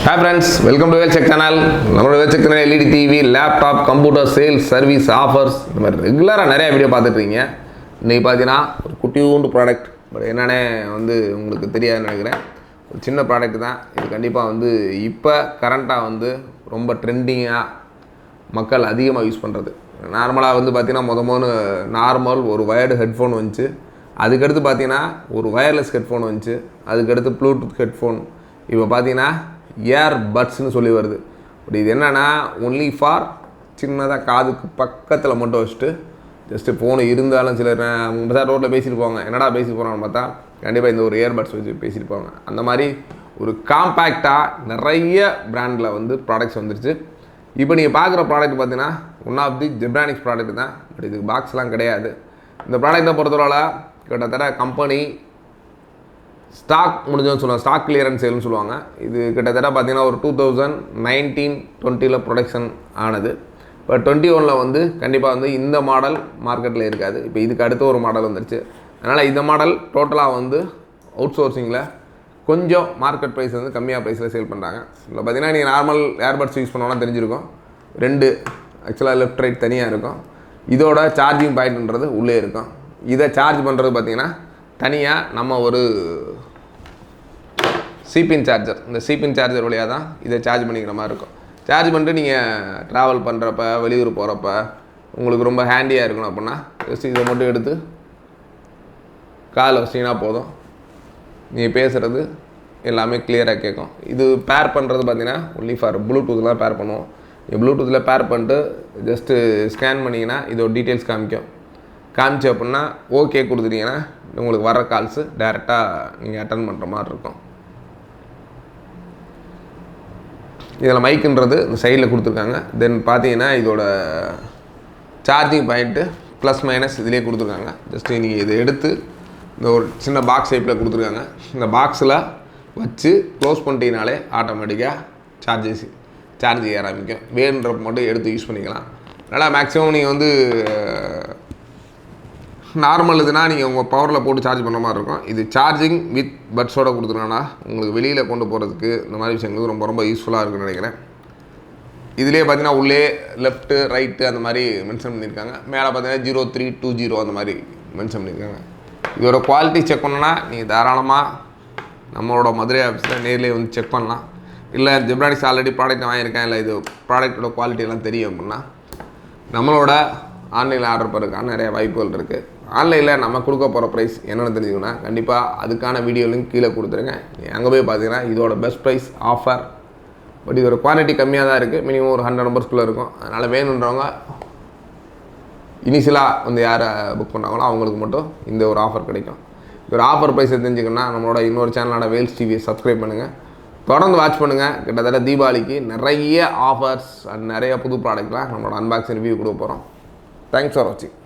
Hi friends, welcome to Wellcheck channel. நம்மளோட Wellcheck channel LED TV, laptop, computer sales, service, offers இந்த மாதிரி ரெகுலராக நிறைய வீடியோ பார்த்துட்டு இருக்கீங்க. இன்றைக்கி பார்த்தீங்கன்னா ஒரு குட்டியூண்டு ப்ராடக்ட், பட் என்னென்ன உங்களுக்கு தெரியாதுன்னு நினைக்கிறேன். ஒரு சின்ன ப்ராடக்ட் தான் இது. கண்டிப்பாக இப்போ கரண்ட்டாக ரொம்ப ட்ரெண்டிங்காக மக்கள் அதிகமாக யூஸ் பண்ணுறது. நார்மலாக பார்த்தீங்கன்னா நார்மல் ஒரு வயர்டு ஹெட்ஃபோன் வந்துச்சு. அதுக்கடுத்து பார்த்தீங்கன்னா ஒரு வயர்லெஸ் ஹெட்ஃபோன் வந்துச்சு. அதுக்கடுத்து ப்ளூடூத் ஹெட்ஃபோன். இப்போ பார்த்தீங்கன்னா ஏர் பட்ஸ்னு சொல்லி வருது. பட் இது என்னென்னா ஒன்லி ஃபார் சின்னதாக காதுக்கு பக்கத்தில் மட்டும் வச்சுட்டு ஜஸ்ட்டு ஃபோனு இருந்தாலும் சிலர் ரோட்டில் பேசியிருப்பாங்க, என்னடா பேசி போகிறான்னு பார்த்தா கண்டிப்பாக இந்த ஒரு இயர்பட்ஸ் வச்சு பேசியிருப்பாங்க. அந்த மாதிரி ஒரு காம்பேக்டாக நிறைய பிராண்டில் ப்ராடக்ட்ஸ் வந்துருச்சு. இப்போ நீங்கள் பார்க்குற ப்ராடக்ட் பார்த்தீங்கன்னா one of the Zebronics product தான். பட் இதுக்கு பாக்ஸ்லாம் கிடையாது. இந்த ப்ராடக்ட்டை பொறுத்தவரை கிட்டத்தட்ட கம்பெனி ஸ்டாக் முடிஞ்சோன்னு சொல்லுவாங்க, ஸ்டாக் கிளியரன்ஸ் சேல்னு சொல்லுவாங்க. இது கிட்டத்தட்ட பார்த்திங்கன்னா ஒரு 2019-20 ப்ரொடக்ஷன் ஆனது. இப்போ 21 கண்டிப்பாக இந்த மாடல் மார்க்கெட்டில் இருக்காது. இப்போ இதுக்கு அடுத்த ஒரு மாடல் வந்துருச்சு. அதனால் இந்த மாடல் டோட்டலாக அவுட் சோர்சிங்கில் கொஞ்சம் மார்க்கெட் ப்ரைஸ் கம்மியாக ப்ரைஸில் சேல் பண்ணுறாங்க. இல்லை பார்த்திங்கன்னா நீங்கள் நார்மல் ஏர்பட்ஸ் யூஸ் பண்ணோன்னா தெரிஞ்சிருக்கும். 2 ஆக்சுவலாக லெஃப்ட் ரைட் தனியாக இருக்கும். இதோட சார்ஜிங் பாயிண்ட்ன்றது உள்ளே இருக்கும். இதை சார்ஜ் பண்ணுறது பார்த்திங்கன்னா தனியாக நம்ம ஒரு சிபின் சார்ஜர், இந்த சிபின் சார்ஜர் வழியாக தான் இதை சார்ஜ் பண்ணிக்கிற மாதிரி இருக்கும். சார்ஜ் பண்ணிட்டு நீங்கள் ட்ராவல் பண்ணுறப்ப, வெளியூர் போகிறப்ப உங்களுக்கு ரொம்ப ஹேண்டியாக இருக்கணும் அப்படின்னா ஜஸ்ட் இதை மட்டும் எடுத்து காலில் வச்சிங்கன்னா போதும். நீங்கள் பேசுகிறது எல்லாமே கிளியராக கேட்கும். இது பேர் பண்ணுறது பார்த்திங்கன்னா ஒன்லி ஃபார் ப்ளூடூத்தில் பேர் பண்ணுவோம். ப்ளூடூத்தில் பேர் பண்ணிட்டு ஜஸ்ட்டு ஸ்கேன் பண்ணிங்கன்னா இதோட டீட்டெயில்ஸ் காமிச்சு அப்படின்னா ஓகே கொடுத்துட்டீங்கன்னா உங்களுக்கு வர கால்ஸு டைரெக்டாக நீங்கள் அட்டன் பண்ணுற மாதிரி இருக்கும். இதில் மைக்குன்றது இந்த சைடில் கொடுத்துருக்காங்க. தென் பார்த்தீங்கன்னா இதோட சார்ஜிங் பாயிண்ட்டு ப்ளஸ் மைனஸ் இதிலே கொடுத்துருக்காங்க. ஜஸ்ட்டு நீங்கள் இதை எடுத்து இந்த ஒரு சின்ன பாக்ஸ் டைப்பில் கொடுத்துருக்காங்க. இந்த பாக்ஸில் வச்சு க்ளோஸ் பண்ணிட்டீங்கனாலே ஆட்டோமேட்டிக்காக சார்ஜ் ஏற ஆரம்பிக்கும். வேணுன்றப்ப மட்டும் எடுத்து யூஸ் பண்ணிக்கலாம். அதனால் மேக்ஸிமம் நீங்கள் நார்மல் இதுனால் நீங்கள் உங்கள் பவரில் போட்டு சார்ஜ் பண்ணுற மாதிரி இருக்கும். இது சார்ஜிங் வித் பட்ஸோடு கொடுத்துருங்கன்னா உங்களுக்கு வெளியில் கொண்டு போகிறதுக்கு இந்த மாதிரி விஷயங்கள் ரொம்ப யூஸ்ஃபுல்லாக இருக்குன்னு நினைக்கிறேன். இதிலே பார்த்தீங்கன்னா உள்ளே லெஃப்ட்டு ரைட்டு அந்த மாதிரி மென்ஷன் பண்ணியிருக்காங்க. மேலே பார்த்தீங்கன்னா 0320 அந்த மாதிரி மென்ஷன் பண்ணியிருக்காங்க. இதோட குவாலிட்டி செக் பண்ணோன்னா நீங்கள் தாராளமாக நம்மளோட மதுரை ஆஃபீஸில் நேர்லேயே செக் பண்ணலாம். இல்லை ஜெப்ரானிக்ஸ் ஆல்ரெடி ப்ராடக்ட் வாங்கியிருக்கேன், இல்லை இது ப்ராடக்டோட குவாலிட்டியெல்லாம் தெரியும் அப்படின்னா நம்மளோட ஆன்லைனில் ஆர்டர் பண்ணுறதுக்கான நிறைய வாய்ப்புகள் இருக்குது. ஆன்லைனில் நம்ம கொடுக்க போகிற ப்ரைஸ் என்னென்னு தெரிஞ்சுக்கணும்னா கண்டிப்பாக அதுக்கான வீடியோ லிங்க் கீழே கொடுத்துருங்க. அங்கே போய் பார்த்தீங்கன்னா இதோட பெஸ்ட் ப்ரைஸ் ஆஃபர். பட் இதோட குவாலிட்டி கம்மியாக தான் இருக்குது. மினிமம் ஒரு 100 நம்பர்ஸ்குள்ளே இருக்கும். அதனால் வேணுன்றவங்க இனிஷியலாக யாரை புக் பண்ணுறாங்களோ அவங்களுக்கு மட்டும் இந்த ஒரு ஆஃபர் கிடைக்கும். இதோட ஆஃபர் ப்ரைஸை தெரிஞ்சுக்கணுன்னா நம்மளோட இன்னொரு சேனலான வேல்ஸ் டிவியை சப்ஸ்கிரைப் பண்ணுங்கள். தொடர்ந்து வாட்ச் பண்ணுங்கள். கிட்டத்தட்ட தீபாவளிக்கு நிறைய ஆஃபர்ஸ் அண்ட் நிறைய புது ப்ராடக்ட்லாம் நம்மளோட அன்பாக்சிங் ரிவ்யூ கொடுக்க போகிறோம். தேங்க்ஸ் ஃபார் வாட்சிங்.